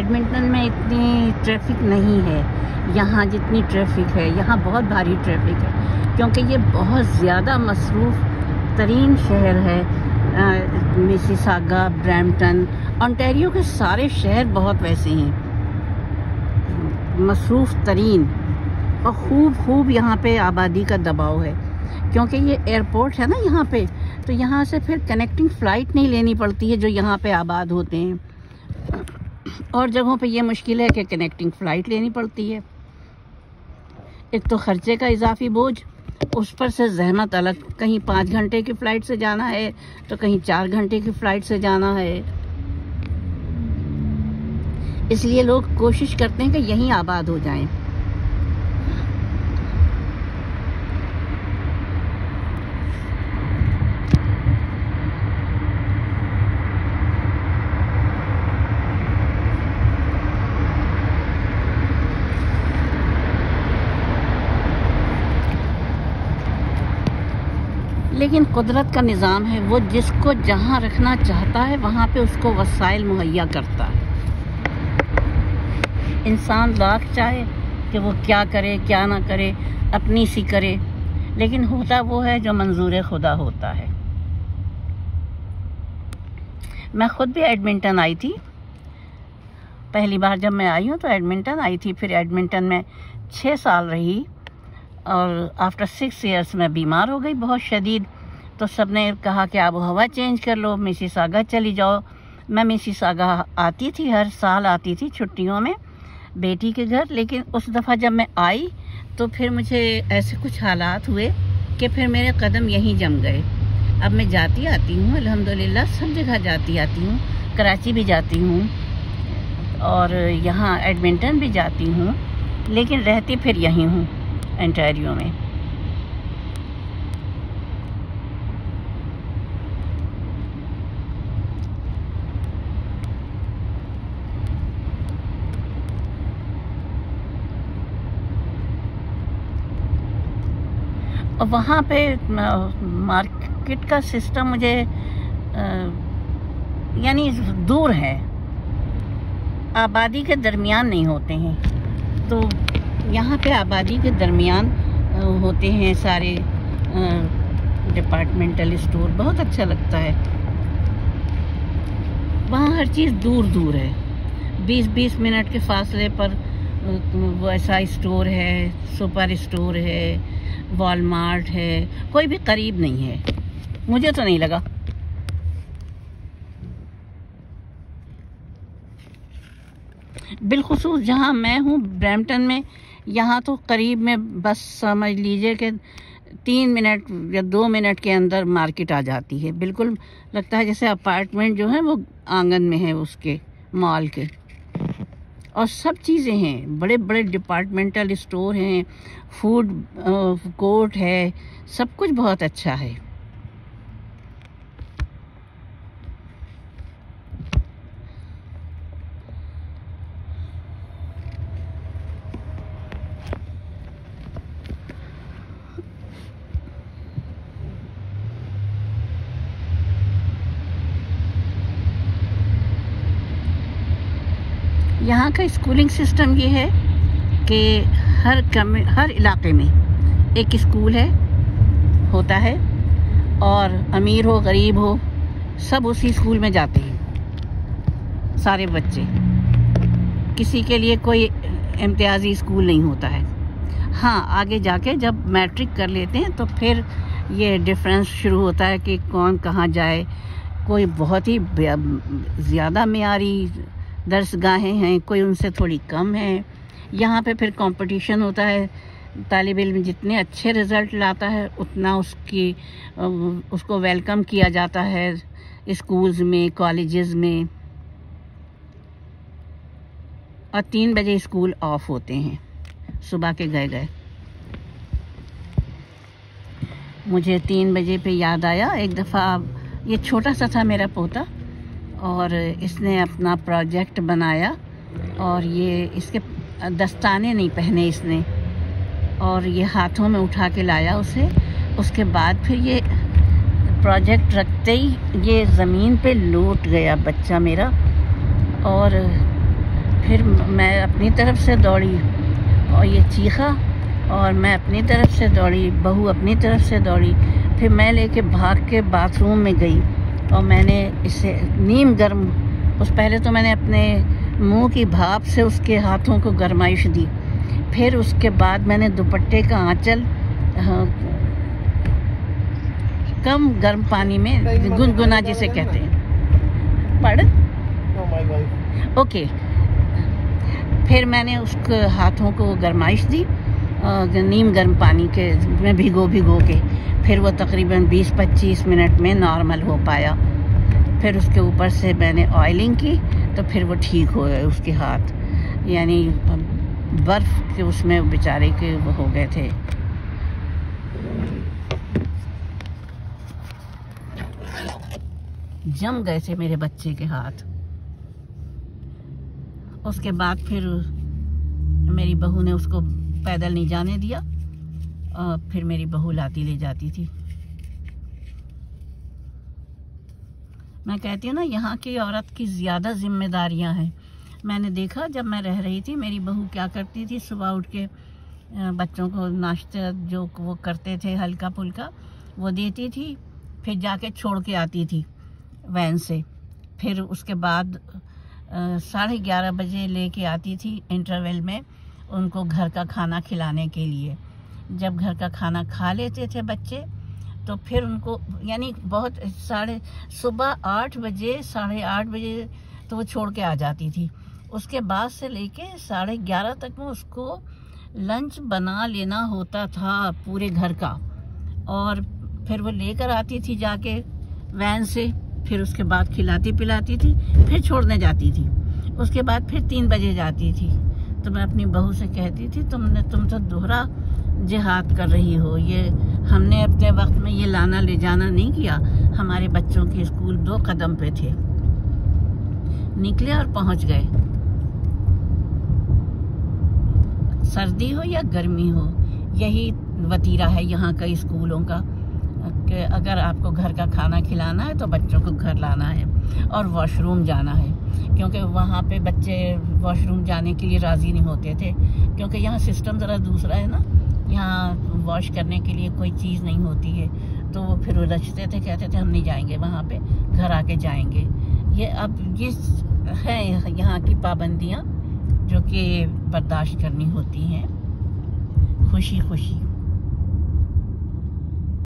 Edmonton में इतनी traffic नहीं है यहाँ जितनी ट्रैफिक है। यहाँ बहुत भारी ट्रैफिक है क्योंकि ये बहुत ज़्यादा मसरूफ़ तरीन शहर है। मिसिसागा, ब्रैम्पटन, ओंटारियो के सारे शहर बहुत वैसे हैं, मसरूफ़ तरीन, और खूब यहाँ पे आबादी का दबाव है क्योंकि ये एयरपोर्ट है ना यहाँ पे, तो यहाँ से फिर कनेक्टिंग फ़्लाइट नहीं लेनी पड़ती है जो यहाँ पे आबाद होते हैं। और जगहों पे ये मुश्किल है कि कनेक्टिंग फ़्लाइट लेनी पड़ती है। एक तो ख़र्चे का इजाफी बोझ, उस पर से ज़हमत अलग, कहीं 5 घंटे की फ़्लाइट से जाना है तो कहीं 4 घंटे की फ़्लाइट से जाना है। इसलिए लोग कोशिश करते हैं कि यहीं आबाद हो जाएं। लेकिन कुदरत का निज़ाम है, वो जिसको जहाँ रखना चाहता है वहाँ पे उसको वसाइल मुहैया करता है। इंसान लाख चाहे कि वो क्या करे क्या ना करे, अपनी सी करे, लेकिन होता वो है जो मंजूर खुदा होता है। मैं ख़ुद भी एडमिंटन आई थी, पहली बार जब मैं आई हूँ तो एडमिंटन आई थी, फिर एडमिंटन में 6 साल रही और आफ्टर 6 ईयर्स में बीमार हो गई बहुत शदीद। तो सब ने कहा कि आबो हवा चेंज कर लो, मिसिसागा चली जाओ। मैं मिसिसागा आती थी, हर साल आती थी छुट्टियों में बेटी के घर, लेकिन उस दफ़ा जब मैं आई तो फिर मुझे ऐसे कुछ हालात हुए कि फिर मेरे कदम यहीं जम गए। अब मैं जाती आती हूँ अल्हम्दुलिल्लाह, सब जगह जाती आती हूँ, कराची भी जाती हूँ और यहाँ एडमिंटन भी जाती हूँ, लेकिन रहती फिर यहीं हूँ ओंटारियो में। और वहाँ पे मार्केट का सिस्टम मुझे यानी दूर है, आबादी के दरमियान नहीं होते हैं, तो यहाँ पे आबादी के दरमियान होते हैं सारे डिपार्टमेंटल स्टोर, बहुत अच्छा लगता है। वहाँ हर चीज़ दूर दूर है, 20-20 मिनट के फासले पर वो ऐसा स्टोर है, सुपर स्टोर है, वॉलमार्ट है, कोई भी करीब नहीं है, मुझे तो नहीं लगा। बिलखुसूस जहाँ मैं हूँ ब्रैम्पटन में, यहाँ तो करीब में बस समझ लीजिए कि 3 मिनट या 2 मिनट के अंदर मार्केट आ जाती है। बिल्कुल लगता है जैसे अपार्टमेंट जो है वो आंगन में है उसके, मॉल के, और सब चीज़ें हैं, बड़े बड़े डिपार्टमेंटल स्टोर हैं, फूड कोर्ट है, सब कुछ बहुत अच्छा है। यहाँ का स्कूलिंग सिस्टम ये है कि हर इलाके में एक स्कूल होता है, और अमीर हो गरीब हो सब उसी स्कूल में जाते हैं सारे बच्चे। किसी के लिए कोई इम्तियाजी स्कूल नहीं होता है। हाँ, आगे जाके जब मैट्रिक कर लेते हैं तो फिर ये डिफरेंस शुरू होता है कि कौन कहाँ जाए। कोई बहुत ही ज़्यादा मेयारी दर्सगाहें हैं, कोई उनसे थोड़ी कम है। यहाँ पे फिर कंपटीशन होता है, तालिब इल्म जितने अच्छे रिज़ल्ट लाता है उतना उसको वेलकम किया जाता है स्कूल्स में, कॉलेजेस में। और 3 बजे स्कूल ऑफ होते हैं, सुबह के गए। मुझे 3 बजे पे याद आया, एक दफ़ा ये छोटा सा था मेरा पोता, और इसने अपना प्रोजेक्ट बनाया, और ये इसके दस्ताने नहीं पहने इसने, और ये हाथों में उठा के लाया उसे। उसके बाद फिर ये प्रोजेक्ट रखते ही ये ज़मीन पे लौट गया बच्चा मेरा, और फिर मैं अपनी तरफ से दौड़ी और ये चीखा, और मैं अपनी तरफ से दौड़ी, बहू अपनी तरफ से दौड़ी। फिर मैं लेके भाग के बाथरूम में गई और मैंने इसे नीम गर्म, पहले तो मैंने अपने मुंह की भाप से उसके हाथों को गरमाइश दी। फिर उसके बाद मैंने दुपट्टे का आंचल कम गर्म पानी में गुनगुना जिसे कहते हैं, ओके। फिर मैंने उसके हाथों को गरमाइश दी नीम गर्म पानी के में भिगो के। फिर वो तकरीबन 20-25 मिनट में नॉर्मल हो पाया। फिर उसके ऊपर से मैंने ऑयलिंग की तो फिर वो ठीक हो गए उसके हाथ, यानी बर्फ़ के उसमें बेचारे के वो हो गए थे। जम गए थे मेरे बच्चे के हाथ। उसके बाद फिर मेरी बहू ने उसको पैदल नहीं जाने दिया, और फिर मेरी बहू लाती ले जाती थी। मैं कहती हूँ ना, यहाँ की औरत की ज़्यादा जिम्मेदारियाँ हैं। मैंने देखा जब मैं रह रही थी, मेरी बहू क्या करती थी, सुबह उठ के बच्चों को नाश्ता जो वो करते थे हल्का फुल्का वो देती थी, फिर जाके छोड़ के आती थी वैन से। फिर उसके बाद 11:30 बजे लेके आती थी इंटरवल में उनको घर का खाना खिलाने के लिए। जब घर का खाना खा लेते थे बच्चे तो फिर उनको, यानी बहुत सुबह 8 बजे 8:30 बजे तो वो छोड़ के आ जाती थी। उसके बाद से लेके 11:30 तक में उसको लंच बना लेना होता था पूरे घर का, और फिर वो लेकर आती थी जाके वैन से। फिर उसके बाद खिलाती पिलाती थी, फिर छोड़ने जाती थी। उसके बाद फिर 3 बजे जाती थी। तो मैं अपनी बहू से कहती थी, तुम तो दोहरा जिहाद कर रही हो। ये हमने अपने वक्त में ये लाना ले जाना नहीं किया। हमारे बच्चों के स्कूल 2 कदम पे थे, निकले और पहुंच गए। सर्दी हो या गर्मी हो, यही वतीरा है यहाँ का स्कूलों का कि अगर आपको घर का खाना खिलाना है तो बच्चों को घर लाना है और वॉशरूम जाना है, क्योंकि वहाँ पे बच्चे वॉशरूम जाने के लिए राज़ी नहीं होते थे, क्योंकि यहाँ सिस्टम ज़रा दूसरा है ना। यहाँ वॉश करने के लिए कोई चीज़ नहीं होती है, तो वो फिर रचते थे, कहते थे हम नहीं जाएंगे वहाँ पे, घर आके जाएंगे। ये है यहाँ की पाबंदियाँ जो कि बर्दाश्त करनी होती हैं खुशी खुशी।